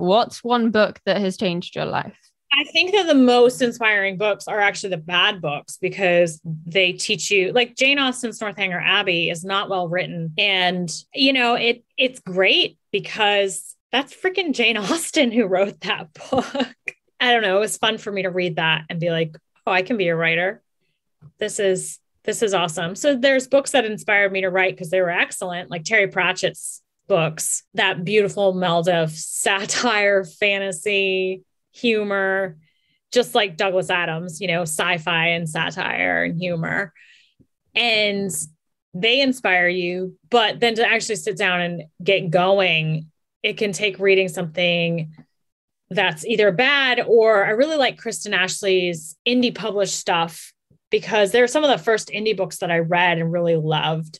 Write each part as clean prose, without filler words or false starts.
what's one book that has changed your life? I think that the most inspiring books are actually the bad books because they teach you, like Jane Austen's Northanger Abbey is not well written. And, it's great because that's freaking Jane Austen who wrote that book. I don't know. It was fun for me to read that and be like, oh, I can be a writer. This is awesome. So there's books that inspired me to write because they were excellent, like Terry Pratchett's books, that beautiful meld of satire, fantasy, humor, just like Douglas Adams, sci-fi and satire and humor. And they inspire you, but then to actually sit down and get going, it can take reading something that's either bad or I really like Kristen Ashley's indie published stuff because they're some of the first indie books that I read and really loved.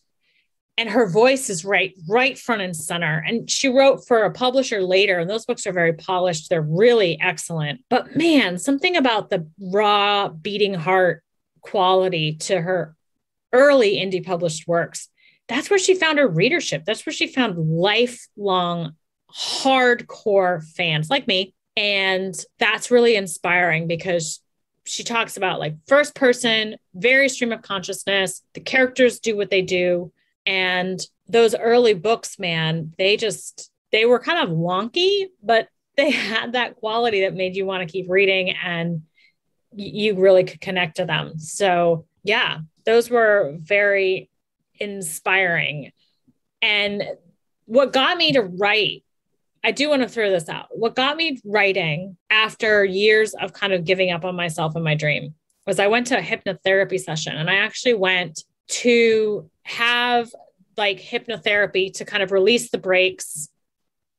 And her voice is right front and center. And she wrote for a publisher later, and those books are very polished. They're really excellent. But man, something about the raw, beating heart quality to her early indie published works, that's where she found her readership. That's where she found lifelong, hardcore fans like me. And that's really inspiring because she talks about like first person, very stream of consciousness. The characters do what they do. And those early books, man, they were kind of wonky, but they had that quality that made you want to keep reading and you really could connect to them. So yeah, those were very inspiring. And what got me to write, I do want to throw this out. What got me writing after years of kind of giving up on myself and my dream was I went to a hypnotherapy session, and I actually went to have like hypnotherapy to kind of release the brakes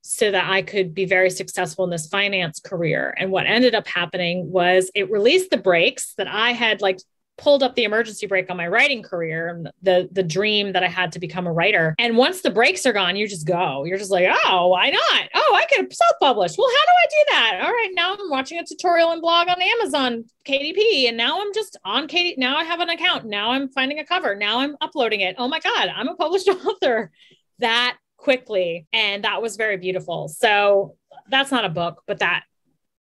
so that I could be very successful in this finance career. And what ended up happening was it released the brakes that I had like pulled up the emergency brake on my writing career and the dream that I had to become a writer. And once the brakes are gone, you just go. You're just like, oh, why not? Oh, I could self-publish. Well, how do I do that? All right, now I'm watching a tutorial and blog on Amazon KDP, and now I'm just on KDP. Now I have an account. Now I'm finding a cover. Now I'm uploading it. Oh my God, I'm a published author that quickly. And that was very beautiful. So that's not a book, but that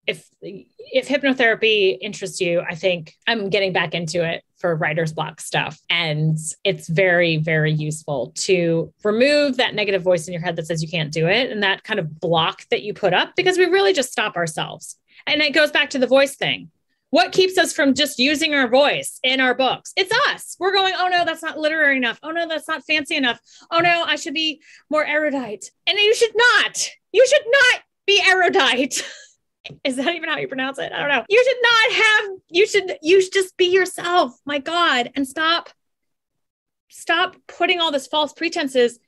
if hypnotherapy interests you, I think I'm getting back into it for writer's block stuff. And it's very, very useful to remove that negative voice in your head that says you can't do it. And that kind of block that you put up, because we really just stop ourselves. And it goes back to the voice thing. What keeps us from just using our voice in our books? It's us. We're going, oh no, that's not literary enough. Oh no, that's not fancy enough. Oh no, I should be more erudite. And you should not be erudite. Is that even how you pronounce it? I don't know. You should just be yourself. My God. And stop putting all this false pretenses.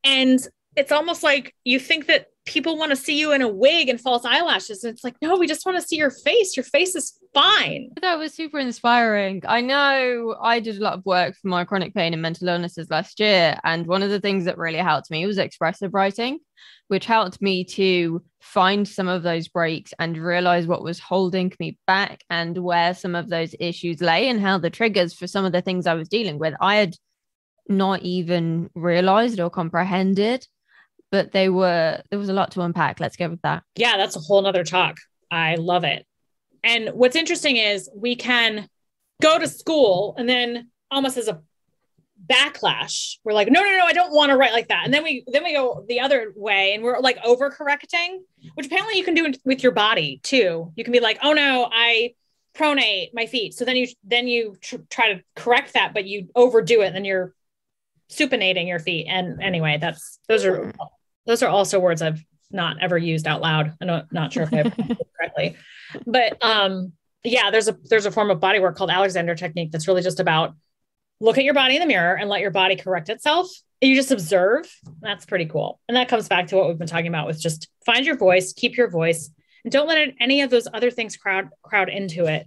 And it's almost like you think that people want to see you in a wig and false eyelashes. And it's like, no, we just want to see your face. Your face is fine. That was super inspiring. I know I did a lot of work for my chronic pain and mental illnesses last year. And one of the things that really helped me was expressive writing, which helped me to find some of those breaks and realize what was holding me back and where some of those issues lay and how the triggers for some of the things I was dealing with, I had not even realized or comprehended, but there was a lot to unpack. Let's go with that. Yeah, that's a whole nother talk. I love it. And what's interesting is we can go to school and then almost as a backlash, we're like, no, I don't want to write like that. And then we go the other way and we're like overcorrecting, which apparently you can do with your body too. You can be like, oh no, I pronate my feet. So then you try to correct that, but you overdo it. And then you're supinating your feet. And anyway, those are also words I've not ever used out loud. I'm not sure if I pronounced it correctly, but yeah, there's a form of body work called Alexander technique. That's really just about look at your body in the mirror and let your body correct itself. You just observe. That's pretty cool. And that comes back to what we've been talking about with just find your voice, keep your voice, and don't let any of those other things crowd into it.